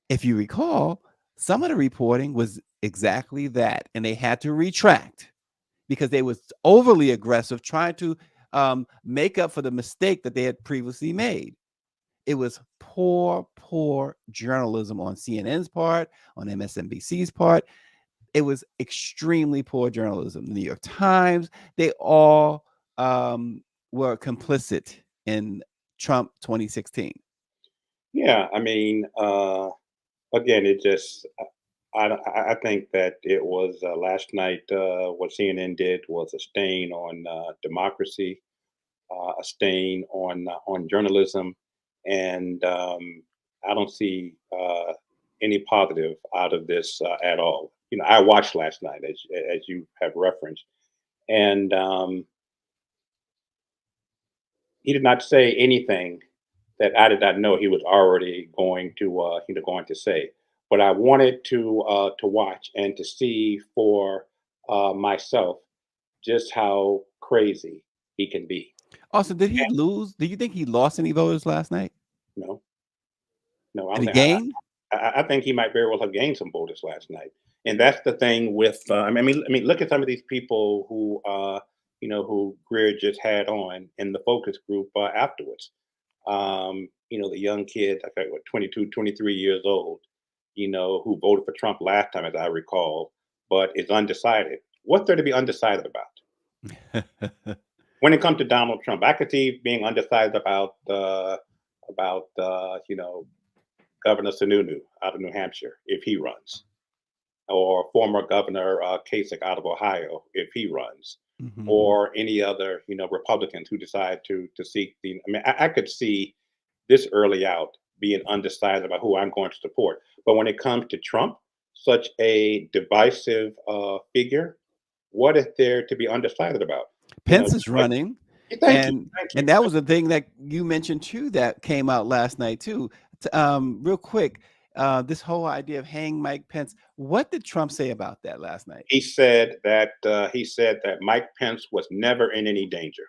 If you recall, some of the reporting was exactly that. And they had to retract because they was overly aggressive, trying to make up for the mistake that they had previously made. It was poor journalism on CNN's part, on MSNBC's part. It was extremely poor journalism. The New York Times, they all were complicit in Trump 2016? Yeah, I mean, again, it just I think that it was last night. What CNN did was a stain on democracy, a stain on journalism, and I don't see any positive out of this at all. I watched last night, as you have referenced, and he did not say anything that I did not know he was already going to going to say. But I wanted to watch and to see for myself just how crazy he can be. Also, did he lose? Do you think he lost any voters last night? No, no, I Did don't he think. gain? I think he might very well have gained some voters last night, and that's the thing with. I mean, look at some of these people who who Greer just had on in the focus group afterwards. The young kid, I think, what, 22, 23 years old, who voted for Trump last time, as I recall, but is undecided. What's there to be undecided about? When it comes to Donald Trump, I could see being undecided about Governor Sununu out of New Hampshire if he runs, or former Governor Kasich out of Ohio if he runs, Mhm. or any other Republicans who decide to seek the. I mean, I could see this early out being undecided about who I'm going to support. But when it comes to Trump, such a divisive figure, what is there to be undecided about? Pence is running, Thank you, and thank you. that was the thing that you mentioned too that came out last night too. Real quick, this whole idea of hang Mike Pence. What did Trump say about that last night? He said that Mike Pence was never in any danger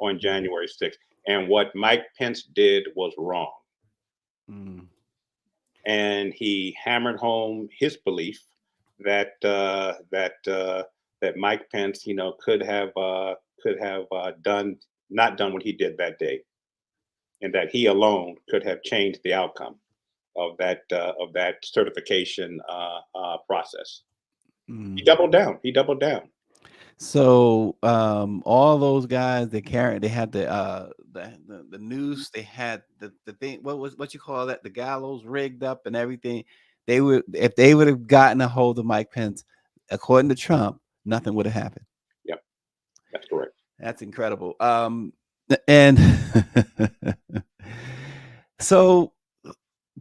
on January 6th, and what Mike Pence did was wrong. Mm. And he hammered home his belief that that Mike Pence, could have done not done what he did that day, and that he alone could have changed the outcome of that certification process. Mm. He doubled down. He doubled down. So all those guys they had the noose, they had the thing, what you call that, the gallows rigged up and everything. They would, if they would have gotten a hold of Mike Pence, according to Trump, nothing would have happened. Yep, that's correct. That's incredible. And so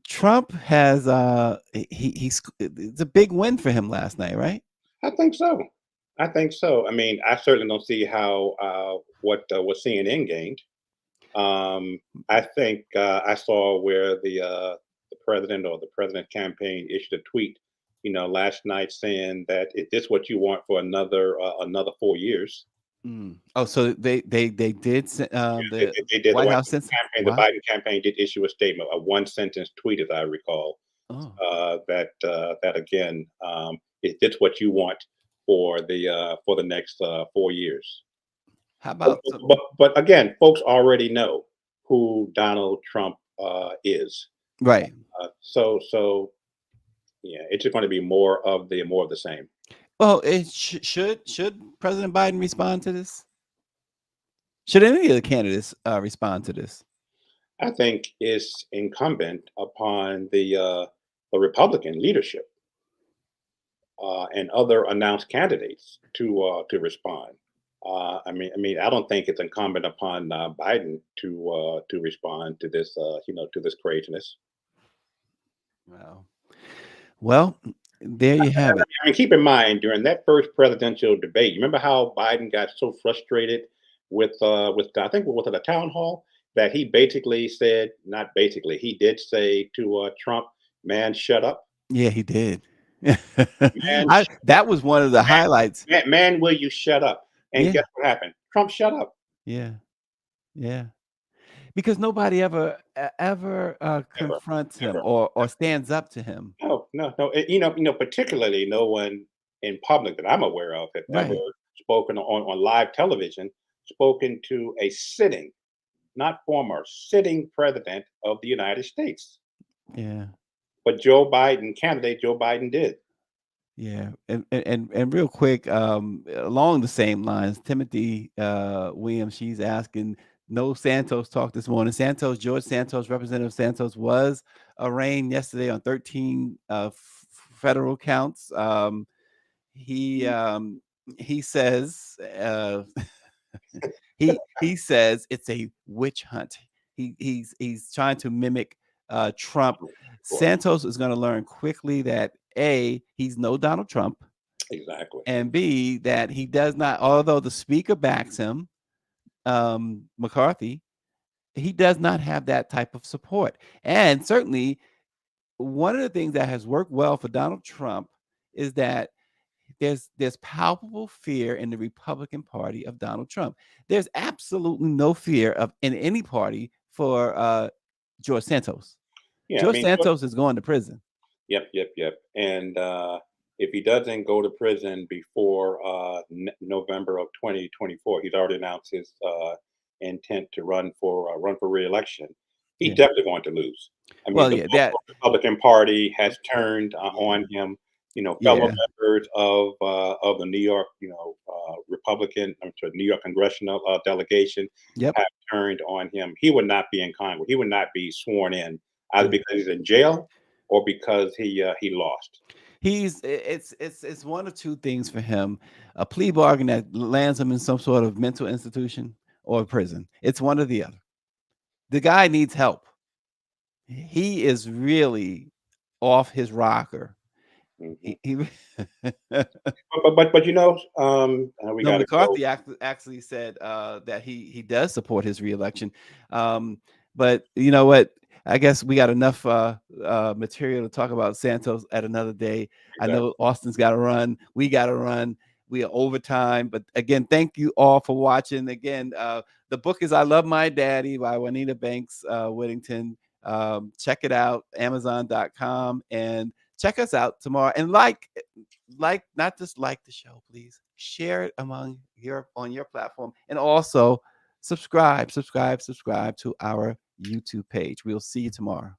Trump has it's a big win for him last night, right? I think so. I think so. I mean, I certainly don't see how what CNN gained. I think I saw where the president or the president campaign issued a tweet, last night saying that is this what you want for another 4 years? Mm. Oh, so they did the They did. White House since The wow. Biden campaign did issue a statement, a one sentence tweet, as I recall, Oh, that again, is this what you want for the next 4 years? how about But again, folks already know who Donald Trump is. right? So yeah, it's just going to be more of the same. Well, it should President Biden respond to this? Should any of the candidates respond to this? I think it's incumbent upon the Republican leadership and other announced candidates to respond. I don't think it's incumbent upon Biden to respond to this, to this craziness. Wow. Well, there you have it. I mean, keep in mind during that first presidential debate, you remember how Biden got so frustrated with I think was it a town hall that he basically said, not basically, he did say to Trump, "Man, shut up, Yeah, he did. man, That was one of the highlights. man, will you shut up?" And Yeah, guess what happened? Trump shut up. yeah, yeah. Because nobody ever Ever, confronts him ever. or stands up to him. No, no, no. Particularly no one in public that I'm aware of has ever Right. spoken on live television, spoken to a sitting, not former, sitting president of the United States. Yeah. But candidate Joe Biden did. Yeah, and real quick, along the same lines, Timothy Williams, she's asking, no Santos talk this morning. George Santos, Representative Santos, was arraigned yesterday on 13 federal counts. He says he says it's a witch hunt. He's trying to mimic Trump. Santos is going to learn quickly that A, he's no Donald Trump, Exactly. and B, that he does not, although the speaker backs him, McCarthy, he does not have that type of support. And certainly, one of the things that has worked well for Donald Trump is that there's palpable fear in the Republican Party of Donald Trump. There's absolutely no fear of in any party for George Santos. Yeah, I George mean, Santos is going to prison. Yep. And if he doesn't go to prison before November of 2024, he's already announced his intent to run for re-election. He's Yeah. definitely going to lose. I mean, Well, the yeah, whole that Republican Party has turned on him. Fellow yeah. members of the New York, New York congressional delegation Yep. have turned on him. He would not be in Congress. He would not be sworn in either Mm. because he's in jail or because he lost. It's one of two things for him: a plea bargain that lands him in some sort of mental institution or prison. It's one or the other. The guy needs help. He is really off his rocker. Mhm. He But we No, got to go. McCarthy actually said that he does support his reelection. But you know what? I guess we got enough material to talk about Santos at another day. I Exactly. know Austin's got to run. We got to run. We are overtime. But again, thank you all for watching. Again, the book is "I Love My Daddy" by Juanita Banks-Whittington. Check it out, Amazon.com, and check us out tomorrow. And not just like the show, please share it on your platform, and also subscribe to our YouTube page. We'll see you tomorrow.